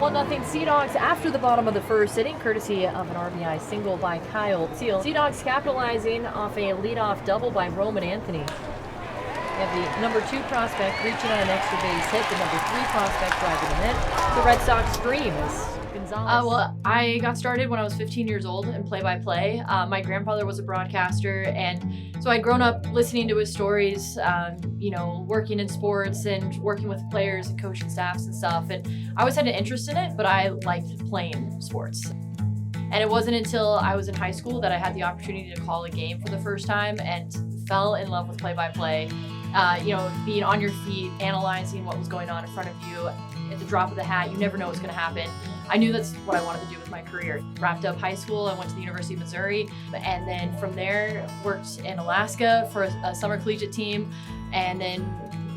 1-0 Sea Dogs after the bottom of the first inning, courtesy of an RBI single by Kyle Teal. Sea Dogs capitalizing off a leadoff double by Roman Anthony. We have the number 2 prospect reaching on an extra base hit, the number 3 prospect driving him in. The Red Sox scream as Gonzalez. Well, I got started when I was 15 years old in play-by-play. My grandfather was a broadcaster, and so I'd grown up listening to his stories, working in sports and working with players and coaching staffs and stuff. And I always had an interest in it, but I liked playing sports. And it wasn't until I was in high school that I had the opportunity to call a game for the first time and fell in love with play-by-play. Being on your feet, analyzing what was going on in front of you at the drop of the hat. You never know what's going to happen. I knew that's what I wanted to do with my career. Wrapped up high school, I went to the University of Missouri, and then from there worked in Alaska for a summer collegiate team, and then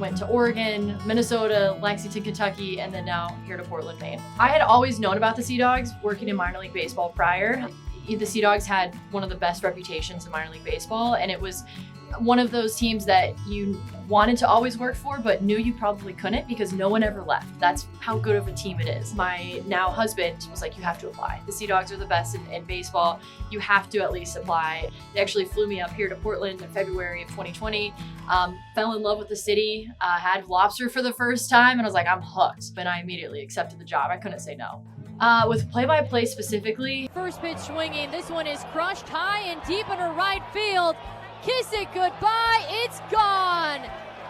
went to Oregon, Minnesota, Lexington, Kentucky, and then now here to Portland, Maine. I had always known about the Sea Dogs working in minor league baseball prior. The Sea Dogs had one of the best reputations in minor league baseball, and it was one of those teams that you wanted to always work for, but knew you probably couldn't because no one ever left. That's how good of a team it is. My now husband was like, you have to apply. The Sea Dogs are the best in baseball. You have to at least apply. They actually flew me up here to Portland in February of 2020. Fell in love with the city, had lobster for the first time, and I was like, I'm hooked. And I immediately accepted the job. I couldn't say no. With play-by-play specifically. First pitch swinging. This one is crushed high and deep into right field. Kiss it goodbye, it's gone!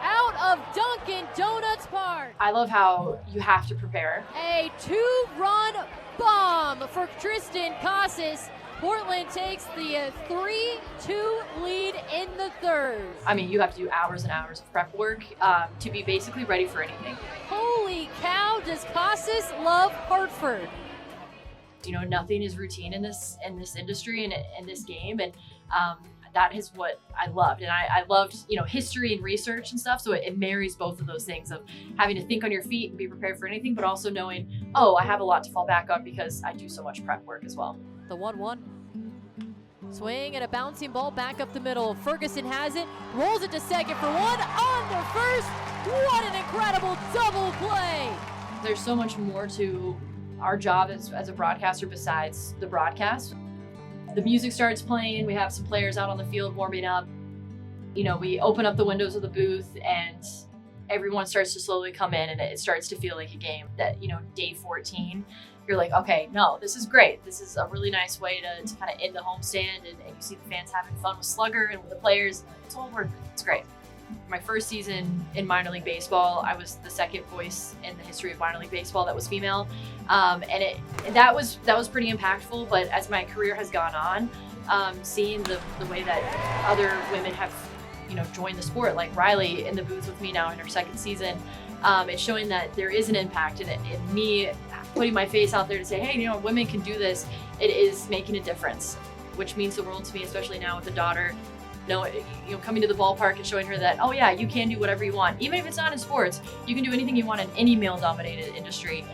Out of Dunkin' Donuts Park. I love how you have to prepare. A 2-run bomb for Tristan Casas. Portland takes the 3-2 lead in the third. I mean, you have to do hours and hours of prep work to be basically ready for anything. Holy cow, does Casas love Hartford? Nothing is routine in this industry and in this game, and that is what I loved. And I loved, history and research and stuff. So it marries both of those things of having to think on your feet and be prepared for anything, but also knowing, oh, I have a lot to fall back on because I do so much prep work as well. The 1-1. Swing and a bouncing ball back up the middle. Ferguson has it, rolls it to second for one, on the first. What an incredible double play. There's so much more to our job as a broadcaster besides the broadcast. The music starts playing, we have some players out on the field warming up. We open up the windows of the booth and everyone starts to slowly come in and it starts to feel like a game. That, day 14, you're like, okay, no, this is great. This is a really nice way to kind of end the homestand, and you see the fans having fun with Slugger and with the players. It's all worth it. It's great. My first season in minor league baseball, I was the second voice in the history of minor league baseball that was female, and that was pretty impactful. But as my career has gone on, seeing the way that other women have joined the sport, like Riley in the booth with me now in her second season, it's showing that there is an impact, and me putting my face out there to say, hey, women can do this. It is making a difference, which means the world to me, especially now with a daughter. Coming to the ballpark and showing her that, oh yeah, you can do whatever you want. Even if it's not in sports, you can do anything you want in any male-dominated industry.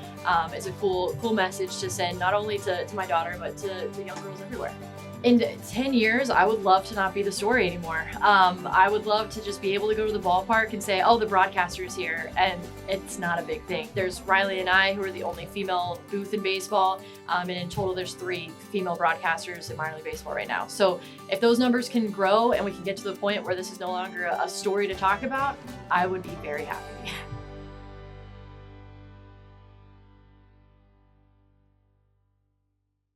It's a cool message to send, not only to my daughter, but to young girls everywhere. In 10 years, I would love to not be the story anymore. I would love to just be able to go to the ballpark and say, oh, the broadcaster is here, and it's not a big thing. There's Riley and I, who are the only female booth in baseball, and in total there's 3 female broadcasters in minor league baseball right now. So if those numbers can grow and we can get to the point where this is no longer a story to talk about, I would be very happy.